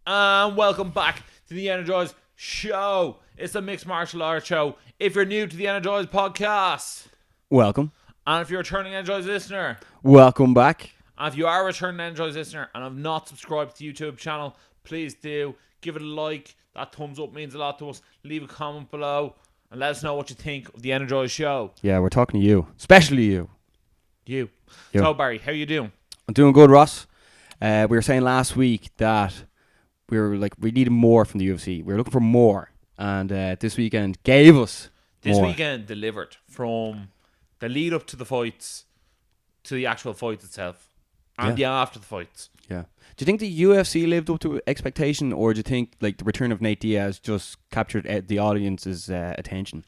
And welcome back to the Energize Show. It's the Mixed Martial Arts Show. If you're new to the Energize podcast, Welcome. and if you're a returning Energize listener, Welcome back. and if you are a returning Energize listener and have not subscribed to the YouTube channel, please do. Give it a like. That thumbs up means a lot to us. Leave a comment below and let us know what you think of the Energize Show. Yeah, we're talking to you. Especially you. You. You. So, Barry, how you doing? I'm doing good, Ross. We were saying last week that we needed more from the UFC. We were looking for more. And this weekend gave us This more. weekend delivered from the lead up to the fights to the actual fight itself and the after the fights. Yeah. Do you think the UFC lived up to expectation, or do you think like the return of Nate Diaz just captured the audience's attention?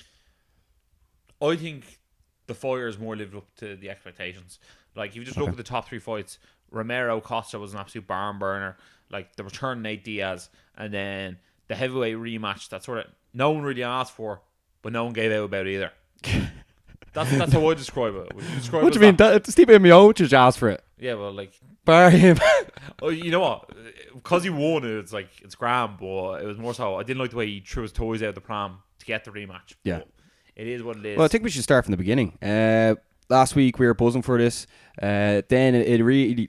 I think the fighters more lived up to the expectations. Like, if you just look at the top three fights, Romero Costa was an absolute barn burner. Like, the return of Nate Diaz, and then the heavyweight rematch that sort of no one really asked for, but no one gave out about either. That's how I describe it. Would you describe What it do you as mean? that? Steve Miocic asked for it. Yeah, well, like, Bury him. oh, you know what? Because he won, it's like it's grand, but it was more so I didn't like the way he threw his toys out of the pram to get the rematch. Yeah. But it is what it is. Well, I think we should start from the beginning. Last week we were buzzing for this. Then it really,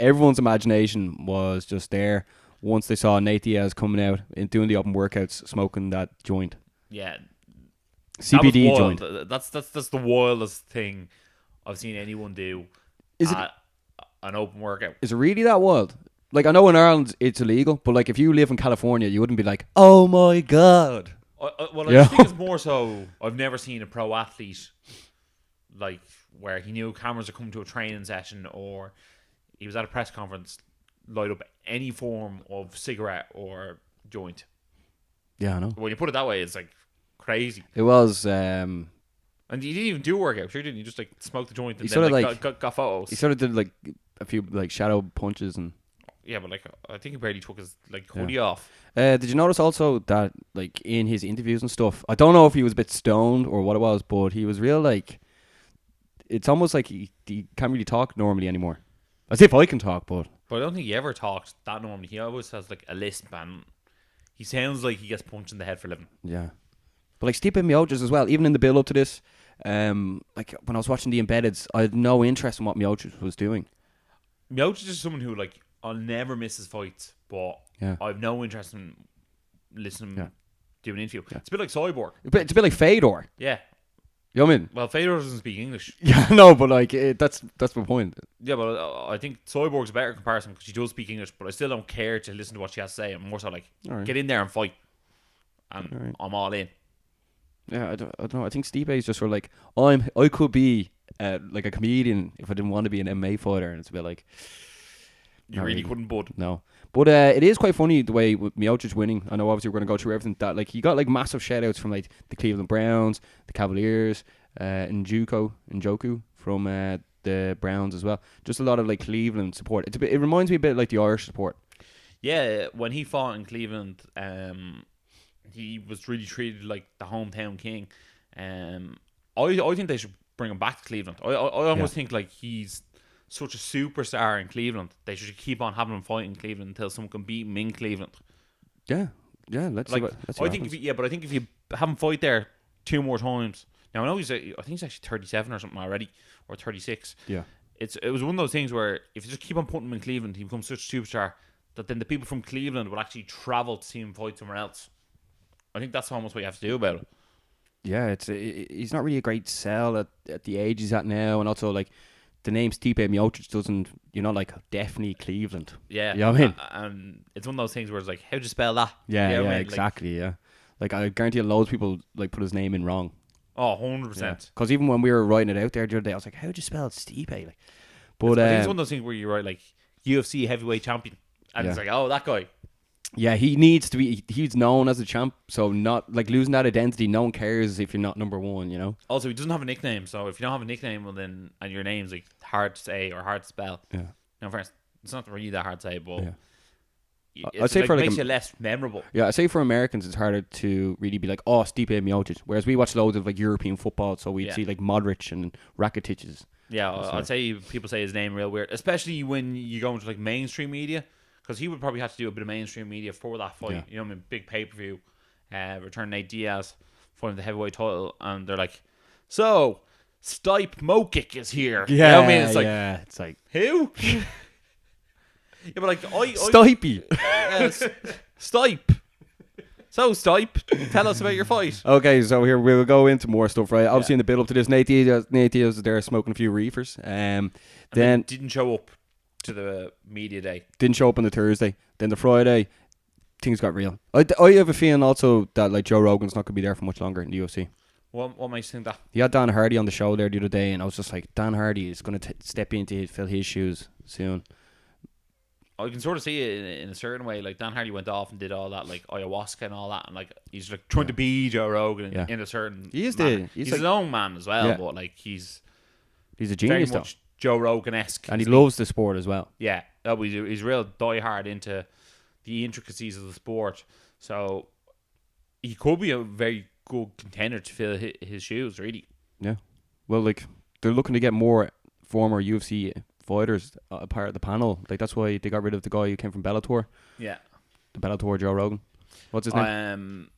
everyone's imagination was just there once they saw Nate Diaz coming out and doing the open workouts, smoking that joint, yeah, CBD that was wild. joint. That's the wildest thing I've seen anyone do. Is it? at an open workout? Is it really that wild? Like, I know in Ireland it's illegal, but like if you live in California, you wouldn't be like, "Oh my god!" I Yeah. just think it's more so. I've never seen a pro athlete like where he knew cameras are coming to a training session or he was at a press conference light up any form of cigarette or joint. Yeah, I know. When you put it that way, it's like crazy. It was. And you didn't even do a workout, sure didn't you? Just like smoked the joint and He then sorta like, got photos. He sort of did like a few like shadow punches and. Yeah, but like I think he barely took his like hoodie off. Did you notice also that like in his interviews and stuff, I don't know if he was a bit stoned or what it was, but he was real like, it's almost like he can't really talk normally anymore. As if I can talk, but But I don't think he ever talks that normally. He always has like a lisp and he sounds like he gets punched in the head for a living. yeah. But like Stipe Miocic as well, even in the build up to this, like when I was watching the embeddeds, I had no interest in what Miocic was doing. Miocic is someone who like I'll never miss his fights, but Yeah. I have no interest in listening do an interview. Yeah. It's a bit like Cyborg. It's a bit like Fedor. Yeah. You know what I mean? Well, Fedor doesn't speak English. Yeah, no, but like that's my point. Yeah, but I think Cyborg's a better comparison because she does speak English, but I still don't care to listen to what she has to say. I'm more so like, Alright. get in there and fight. And Alright. I'm all in. Yeah, I don't know. I think Stipe is just sort of like I could be like a comedian if I didn't want to be an MMA fighter, and it's a bit like You not really couldn't bud. no. But it is quite funny the way with Miocic winning. I know obviously we're going to go through everything that like he got like massive shout outs from like the Cleveland Browns, the Cavaliers, Njoku from the Browns as well. Just a lot of like Cleveland support. It reminds me a bit like the Irish support. Yeah, when he fought in Cleveland, he was really treated like the hometown king. I think they should bring him back to Cleveland. I almost think like he's such a superstar in Cleveland. They should keep on having him fight in Cleveland until someone can beat him in Cleveland. Yeah, let's Like, see I what think happens. but I think if you have him fight there 2 more times. Now I know I think he's actually 37 or something already, or 36. Yeah. It was one of those things where if you just keep on putting him in Cleveland, he becomes such a superstar that then the people from Cleveland will actually travel to see him fight somewhere else. I think that's almost what you have to do about it. Yeah, he's not really a great sell at the age he's at now, and also like the name Stipe Miocic doesn't, you're not like definitely Cleveland. Yeah, You know what I mean? And it's one of those things where it's like, how'd you spell that? Yeah, You know what I mean? exactly. Yeah, like I guarantee loads of people like put his name in wrong. Like, 100%. Because even when we were writing it out there the other day, I was like, how'd you spell Stipe? Like, but I think it's one of those things where you write like UFC heavyweight champion, and it's like, oh, that guy. yeah, he needs to be. He's known as a champ, so not like losing that identity. No one cares if you're not number one. You know. Also, he doesn't have a nickname, so if you don't have a nickname, well then, and your name's like hard to say or hard to spell. Yeah. Now, first, it's not really that hard to say, but Yeah. I'd I'd say for like makes a- you less memorable. Yeah, I say for Americans, it's harder to really be like, oh, Stipe Miocic. Whereas we watch loads of like European football, so we'd Yeah. see like Modric and Rakitich's. Yeah, I'd say people say his name real weird, especially when you go into like mainstream media, because he would probably have to do a bit of mainstream media for that fight. Yeah. You know, I mean, big pay per view, return Nate Diaz, fighting the heavyweight title, and they're like, so Stipe Mokic is here. You know what I mean? It's like, it's like who? Yeah, but like Stipey. Stipe. So Stipe, tell us about your fight. Okay, so here we'll go into more stuff, right? Obviously, in the build up to this, Nate Diaz is there smoking a few reefers. And Then didn't show up to the media day. didn't show up on the Thursday. Then the Friday, things got real. I have a feeling also that like Joe Rogan's not gonna be there for much longer in the UFC. What makes you think that? He had Dan Hardy on the show there the other day, and I was just like, Dan Hardy is gonna step in to fill his shoes soon. I can sort of see it in a certain way. Like Dan Hardy went off and did all that, like ayahuasca and all that, and like he's like trying to be Joe Rogan in a certain. He is manner. he's He's like, his own man as well, Yeah. but like he's a very genius though, much Joe Rogan-esque, and he isn't loves the sport as well. Yeah, he's real diehard into the intricacies of the sport. So he could be a very good contender to fill his shoes, really. Yeah, well, like they're looking to get more former UFC fighters a part of the panel. Like that's why they got rid of the guy who came from Bellator, Yeah. the Bellator Joe Rogan. What's his name?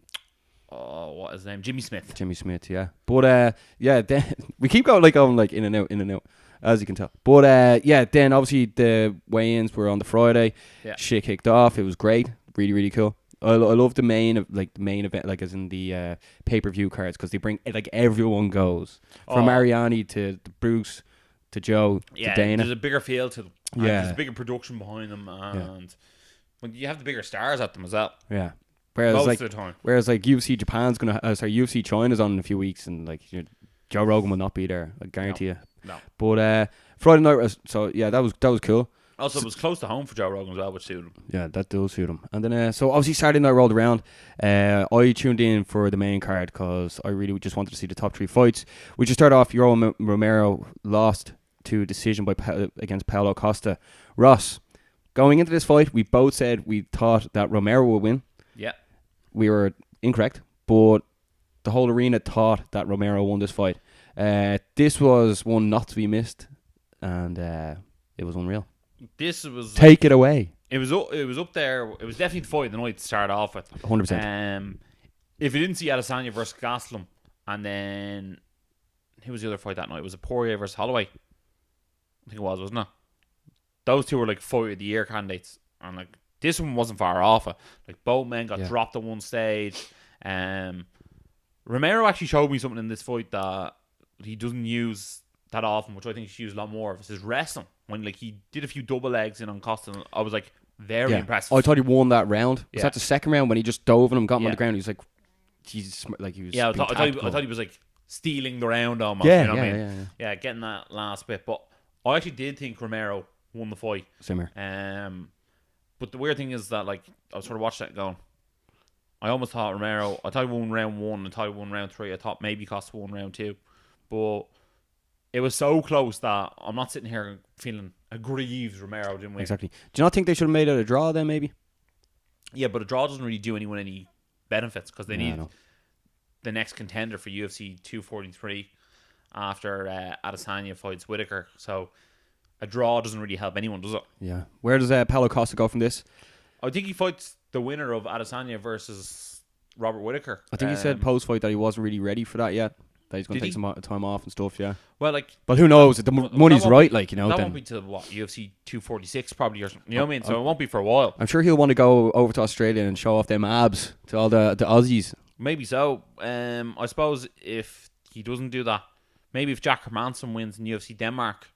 What is his name? Jimmy Smith. Jimmy Smith, yeah. But yeah, then we keep going like in and out, as you can tell. But yeah, then obviously the weigh-ins were on the Friday. Yeah. Shit kicked off. It was great, really, really cool. I love the main event, like as in the pay-per-view cards, because they bring like everyone goes from Ariane to Bruce to Joe to Dana. There's a bigger feel to them. And Yeah. there's a bigger production behind them, and when you have the bigger stars at them as well. Yeah. Whereas Most like of the time. UFC Japan's gonna UFC China's on in a few weeks, and like Joe Rogan will not be there. I guarantee you. No. But Friday night was that was cool. Also, it was close to home for Joe Rogan as well, which suited him. Yeah, that does suit him. And then so obviously Saturday night rolled around. I tuned in for the main card because I really just wanted to see the top 3 fights. We just started off. Yoel Romero lost to decision against Paulo Costa. Ross, going into this fight, we both said we thought that Romero would win. Yeah. We were incorrect, but the whole arena thought that Romero won this fight. This was one not to be missed, and it was unreal. This was Take it away. It was up there. It was definitely the fight of the night to start off with. 100%. If you didn't see Adesanya versus Gastelum, and then who was the other fight that night? Was it Poirier versus Holloway? I think it was, wasn't it? Those two were like fight of the year candidates, and like this one wasn't far off it. Like both men got dropped at one stage. Romero actually showed me something in this fight that he doesn't use that often, which I think he should use a lot more of. It's his wrestling. When like he did a few double legs in on Costa, I was like very impressed. I thought he won that round. Was Yeah. that the second round when he just dove on him, got him on Yeah. the ground? He was like, Jesus, like he was. Yeah, I being thought tactical. he was like stealing the round almost. Yeah, you know what I mean? yeah. Yeah, getting that last bit. But I actually did think Romero won the fight. Same here. But the weird thing is that like I was sort of watching that going, I almost thought Romero. I thought he won round 1. I thought he won round 3. I thought maybe Costa won round 2. But it was so close that I'm not sitting here feeling aggrieved Romero didn't win. Exactly. Do you not think they should have made it a draw then? Maybe. Yeah, but a draw doesn't really do anyone any benefits because they Yeah, I need know. the next contender for UFC 243 after Adesanya fights Whitaker. So a draw doesn't really help anyone, does it? Yeah. Where does Paulo Costa go from this? I think he fights the winner of Adesanya versus Robert Whitaker. I think he said post fight that he wasn't really ready for that yet. That he's going to Did take some time off and stuff. Yeah. Well, like, But who knows? The money's won't right, be- like, you know. that Then won't be to what, UFC 246 probably or something. You know what I mean? So it won't be for a while. I'm sure he'll want to go over to Australia and show off them abs to all the Aussies. Maybe so. I suppose if he doesn't do that, maybe if Jack Hermanson wins in UFC Denmark,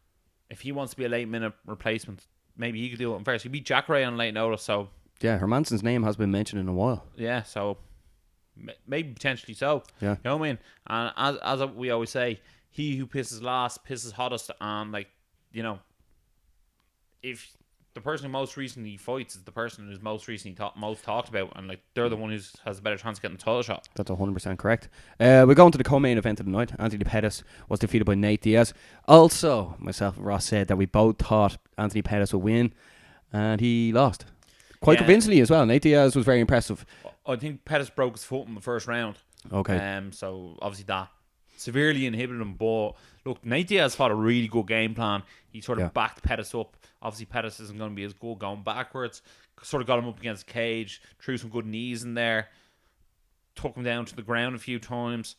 if he wants to be a late minute replacement, maybe he could do it first. He beat Jack Ray on late notice, so Yeah, Hermanson's name has been mentioned in a while. yeah, so maybe potentially so. Yeah. You know what I mean? And as we always say, he who pisses last pisses hottest. And like, you know, if the person who most recently fights is the person who's most recently most talked about, and like they're the one who has a better chance of getting the title shot. That's 100% correct. We're going to the co-main event of the night. Anthony Pettis was defeated by Nate Diaz. Also, myself and Ross said that we both thought Anthony Pettis would win, and he lost. Quite Yeah. convincingly as well. Nate Diaz was very impressive. I think Pettis broke his foot in the first round. Okay. So obviously that severely inhibited him. But look, Nate Diaz fought a really good game plan. He sort of backed Pettis up. Obviously, Pettis isn't going to be as good going backwards. Sort of got him up against the cage, threw some good knees in there, took him down to the ground a few times.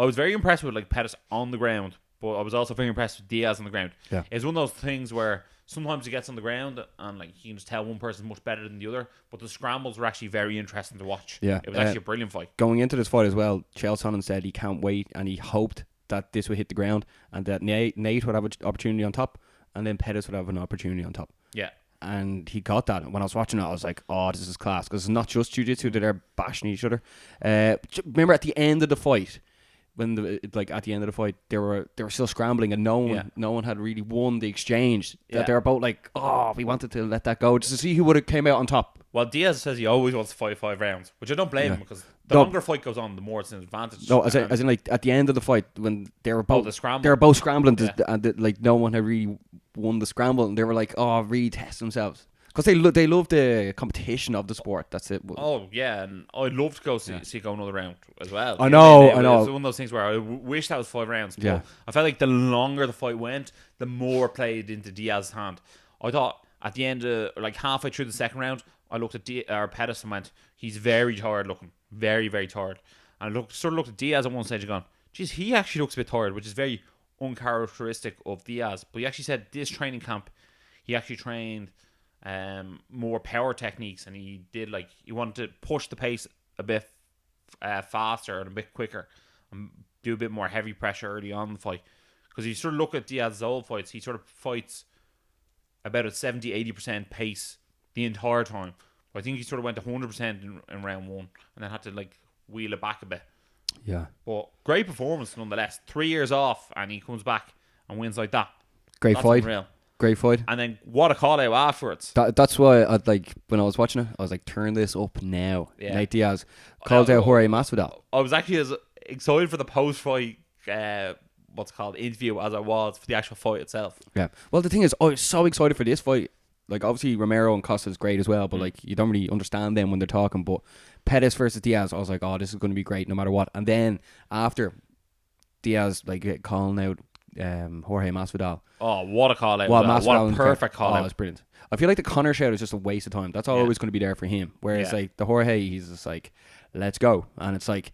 I was very impressed with like Pettis on the ground, but I was also very impressed with Diaz on the ground. Yeah. It's one of those things where sometimes he gets on the ground and like you can just tell one person's much better than the other, but the scrambles were actually very interesting to watch. Yeah. It was actually a brilliant fight. Going into this fight as well, Chael Sonnen said he can't wait and he hoped that this would hit the ground and that Nate would have an opportunity on top and then Pettis would have an opportunity on top. Yeah. And he got that. And when I was watching it, I was like, oh, this is class. Because it's not just jiu-jitsu, they're bashing each other. Remember at the end of the fight, at the end of the fight, they were still scrambling and no one had really won the exchange. That they were both like, oh, we wanted to let that go just to see who would have came out on top. Well, Diaz says he always wants to fight 5 rounds, which I don't blame him because the longer fight goes on, the more it's an advantage. No, as in like at the end of the fight when they were both scrambling, and like no one had really won the scramble, and they were like, oh, really test themselves. Because they love the competition of the sport. That's it. Oh, yeah. And I'd love to go see go another round as well. I know. It's one of those things where I wish that was 5 rounds. But yeah. I felt like the longer the fight went, the more played into Diaz's hand. I thought at the end of, like halfway through the second round, I looked at Pettis and went, he's very tired looking. Very, very tired. And I looked at Diaz at one stage and gone, geez, he actually looks a bit tired, which is very uncharacteristic of Diaz. But he actually said this training camp, he actually trained more power techniques, and he wanted to push the pace a bit faster and a bit quicker and do a bit more heavy pressure early on in the fight. Because you sort of look at Diaz's old fights, he sort of fights about a 70-80% pace the entire time. I think he sort of went to 100% in round 1 and then had to like wheel it back a bit. Yeah. But great performance nonetheless. 3 years off and he comes back and wins like that. Great fight. Unreal. Great fight. And then what a call out afterwards. That's why I'd like when I was watching it, I was like, turn this up now. Yeah. Nate Diaz called out Jorge Masvidal. I was actually as excited for the post-fight interview as I was for the actual fight itself. Yeah. Well, the thing is, I was so excited for this fight. Like, obviously, Romero and Costa is great as well, but, like, you don't really understand them when they're talking. But Pettis versus Diaz, I was like, oh, this is going to be great no matter what. And then after Diaz, like, calling out Jorge Masvidal. Oh, what a call out. What a perfect call out. Oh, it's brilliant. I feel like the Conor shout is just a waste of time. That's always going to be there for him. Whereas, like, the Jorge, he's just like, let's go. And it's like,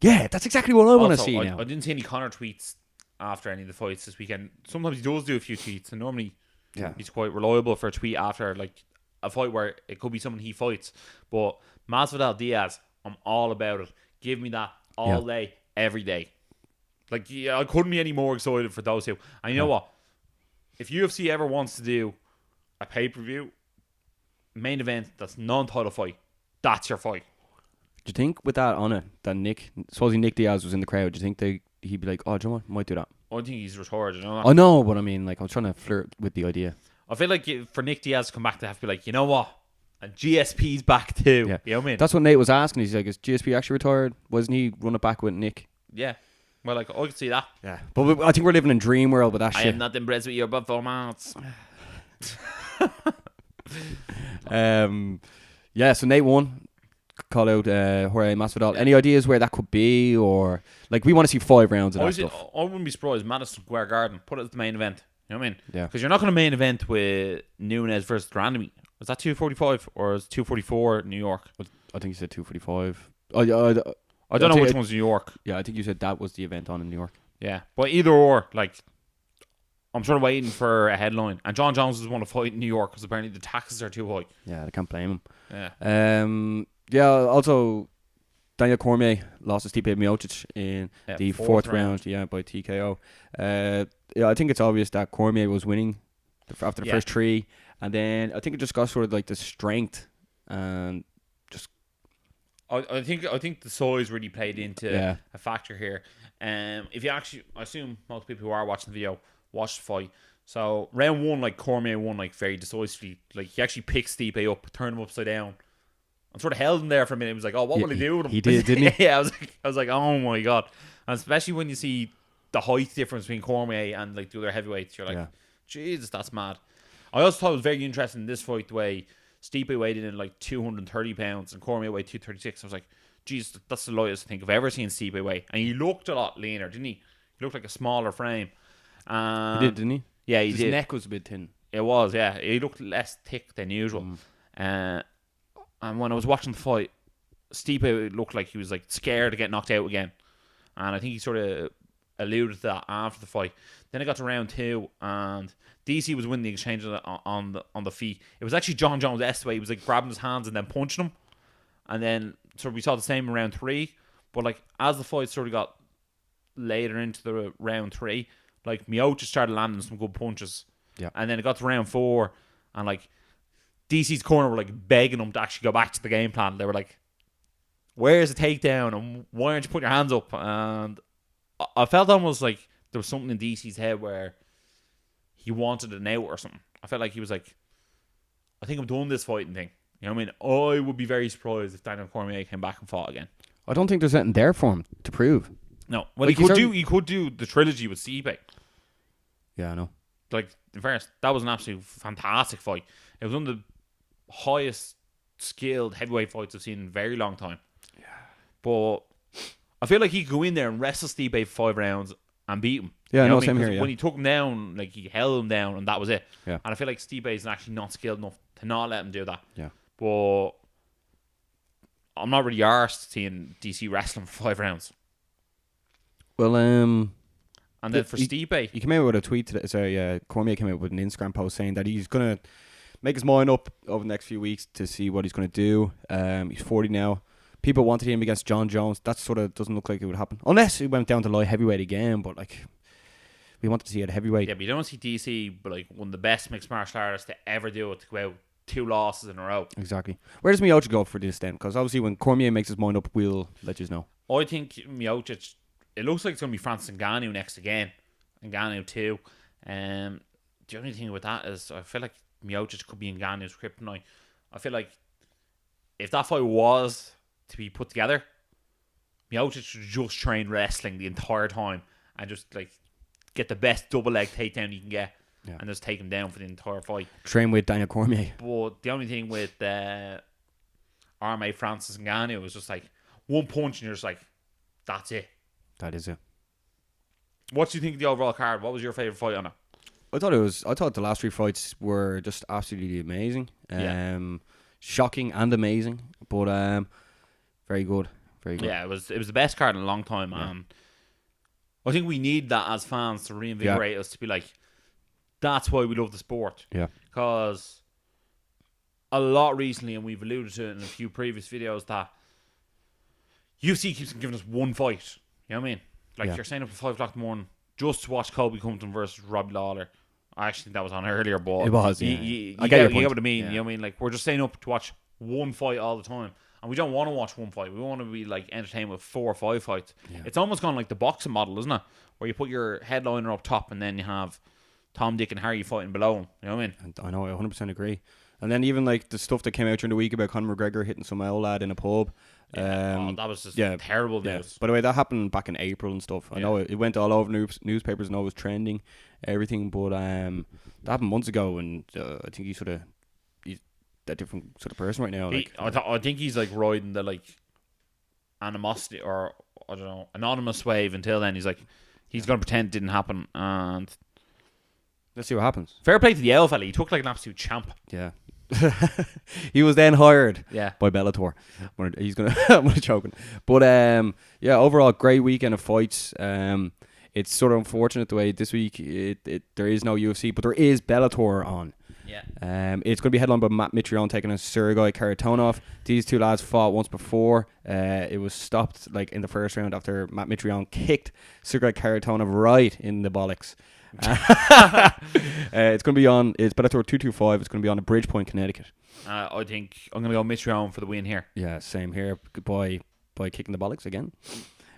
yeah, that's exactly what I want to see now. I didn't see any Conor tweets after any of the fights this weekend. Sometimes he does do a few tweets, and normally... Yeah, he's quite reliable for a tweet after like a fight where it could be someone he fights. But Masvidal Diaz, I'm all about it. Give me that all day, every day. Like, yeah, I couldn't be any more excited for those two. And you know what? If UFC ever wants to do a pay-per-view main event that's non-title fight, that's your fight. Do you think with that on it, that supposing Nick Diaz was in the crowd, do you think he'd be like, oh, do you know what? Might do that. I think he's retired, you know. I know, but I mean, like, I was trying to flirt with the idea. I feel like for Nick Diaz to come back, they have to be like, you know what? And GSP's back too. Yeah. You know what I mean? That's what Nate was asking. He's like, is GSP actually retired? Wasn't he running back with Nick? Yeah. Well, like, I could see that. Yeah. But I think we're living in dream world with that shit. I am not impressed with your performance. Yeah, so Nate won. Call out Jorge Masvidal. Any ideas where that could be, or like we want to see 5 rounds of that stuff? I wouldn't be surprised. Madison Square Garden, put it as the main event. You know what I mean? Yeah. Because you're not going to main event with Nunes versus Randami. Was that 245 or is 244 New York? I think you said 245. I don't know which one's New York. Yeah, I think you said that was the event on in New York. Yeah, but either or, like, I'm sort of waiting for a headline. And John Jones doesn't want to fight in New York because apparently the taxes are too high. Yeah, I can't blame him. Yeah. Yeah, also Daniel Cormier lost to Stipe Miocic in the fourth round, by TKO. Yeah, I think it's obvious that Cormier was winning after the first 3, and then I think it just got sort of like the strength and just. I think the size really played into a factor here. If you actually, I assume most people who are watching the video watched the fight. So round 1, like Cormier won like very decisively. Like he actually picked Stipe up, turned him upside down. I sort of held him there for a minute. He was like, "Oh, what will he do with him?" He did, didn't he? Yeah, I was like, "Oh my god!" And especially when you see the height difference between Cormier and like the other heavyweights, you're like, "Jesus, that's mad." I also thought it was very interesting in this fight the way Stipe weighed in like 230 pounds and Cormier weighed 236. I was like, geez, that's the lightest I think I've ever seen Stipe weigh. And he looked a lot leaner, didn't he? He looked like a smaller frame. He did, didn't he? Yeah, he His did. neck was a bit thin. It was, yeah. He looked less thick than usual. And when I was watching the fight, Stipe looked like he was like scared to get knocked out again. And I think he sort of alluded to that after the fight. Then it got to round 2, and DC was winning the exchange on the feet. It was actually John Jones' way. He was like grabbing his hands and then punching him. And then we saw the same in round 3. But like as the fight sort of got later into the round 3, like Miocic started landing some good punches. Yeah. And then it got to round 4, and like DC's corner were like begging him to actually go back to the game plan. They were like, "Where's the takedown? And why aren't you putting your hands up?" And I felt almost like there was something in DC's head where he wanted an out or something. I felt like he was like, "I think I'm done this fighting thing." You know what I mean? I would be very surprised if Daniel Cormier came back and fought again. I don't think there's anything there for him to prove. No, well, Like, he could do the trilogy with Stipe. Yeah, I know. Like, in fairness, that was an absolute fantastic fight. It was one of the highest skilled heavyweight fights I've seen in a very long time. Yeah. But I feel like he could go in there and wrestle Stipe for 5 rounds and beat him. Yeah, You know no, what I same mean? 'Cause here, yeah. when he took him down, like he held him down and that was it. Yeah. And I feel like Stipe is actually not skilled enough to not let him do that. Yeah. But I'm not really arsed seeing DC wrestling for 5 rounds. Well, And then for Stipe, he came out with a tweet today. Sorry, Cormier came out with an Instagram post saying that he's gonna make his mind up over the next few weeks to see what he's gonna do. He's 40 now. People wanted him against John Jones. That sort of doesn't look like it would happen unless he went down to light heavyweight again. But like, we wanted to see it at heavyweight. yeah, but you don't see DC, but like one of the best mixed martial artists to ever do it, to go out 2 losses in a row. Exactly. Where does Miocic go for this then? Because obviously when Cormier makes his mind up, we'll let you know. I think Miocic, it looks like it's going to be Francis Ngannou next again. Ngannou too. The only thing with that is I feel like Miocic could be Ngannou's kryptonite. I feel like if that fight was to be put together, Miocic should just train wrestling the entire time and just like get the best double leg takedown you can get, and just take him down for the entire fight. Train with Daniel Cormier. But the only thing with Arme Francis Ngannou is just like one punch and you're just like, that's it. That is it. What do you think of the overall card? What was your favourite fight on it? I thought the last 3 fights were just absolutely amazing. Yeah. Shocking and amazing. But very good. Very good. Yeah, it was the best card in a long time. Yeah. I think we need that as fans to reinvigorate us, to be like, that's why we love the sport. Yeah. Because a lot recently, and we've alluded to it in a few previous videos, that UFC keeps giving us one fight. You know what I mean? Like, you're staying up at 5 o'clock in the morning just to watch Colby Compton versus Robbie Lawler. I actually think that was on earlier, but it was. Yeah. You I get your point. what I mean. Yeah. You know what I mean? Like, we're just staying up to watch one fight all the time. And we don't want to watch one fight. We want to be like entertained with 4 or 5 fights. Yeah. It's almost gone like the boxing model, isn't it? Where you put your headliner up top and then you have Tom, Dick and Harry fighting below him. You know what I mean? And I know, I 100% agree. And then even like the stuff that came out during the week about Conor McGregor hitting some old lad in a pub. that was just terrible Yeah. news. By the way, that happened back in April and stuff. I know it went all over newspapers and all was trending, everything. But that happened months ago, and I think he's a different sort of person right now. I think he's like riding the like animosity or I don't know anonymous wave until then. He's going to pretend it didn't happen. And let's see what happens. fair play to the L fella. He took like an absolute champ. Yeah. He was then hired by Bellator. He's gonna I'm gonna choking. But overall great weekend of fights. It's sort of unfortunate the way this week there is no UFC, but there is Bellator on. Yeah. It's going to be headlined by Matt Mitrione taking on Sergey Karatonov. These 2 lads fought once before. It was stopped like in the first round after Matt Mitrione kicked Sergey Karatonov right in the bollocks. It's going to be on. It's Bellator 225. It's going to be on in Bridgepoint, Connecticut. I think I'm going to go Mitrione for the win here. Yeah, same here. By kicking the bollocks again.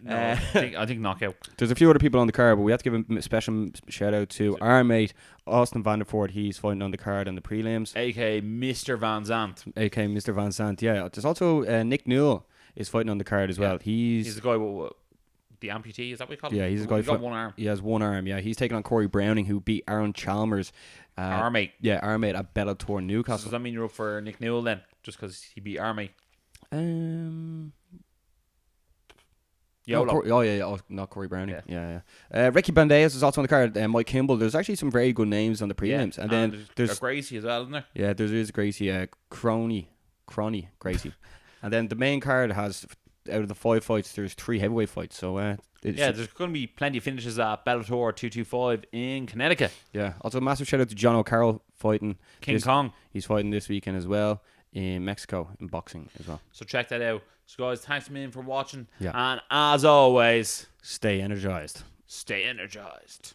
No, I think knockout. There's a few other people on the card, but we have to give a special shout out to our mate Austin Vanderford. He's fighting on the card in the prelims. A.K.A. Mr. Van Zandt. A.K.A. Mr. Van Sant. Yeah, there's also Nick Newell is fighting on the card as well. He's the guy with the amputee. Is that what we call him? Yeah, he's a guy. He's got one arm. He has one arm. Yeah, he's taking on Corey Browning, who beat Aaron Chalmers. Armate. Yeah, Armate at Bellator So Newcastle. does that mean you're up for Nick Newell then? Just because he beat Armate? YOLO. Not Corey Browning. Yeah. Ricky Bandejas is also on the card. Mike Kimball. There's actually some very good names on the prelims, and then there's Gracie as well, isn't there? Yeah, there's Gracie, Crony Gracie, and then the main card has, out of the 5 fights, there's 3 heavyweight fights. So there's going to be plenty of finishes at Bellator 225 in Connecticut. Yeah. Also, massive shout out to John O'Carroll fighting King Kong. He's fighting this weekend as well in Mexico in boxing as well. So check that out. So guys, thanks a million for watching. Yeah. And as always, Stay energized. stay energized.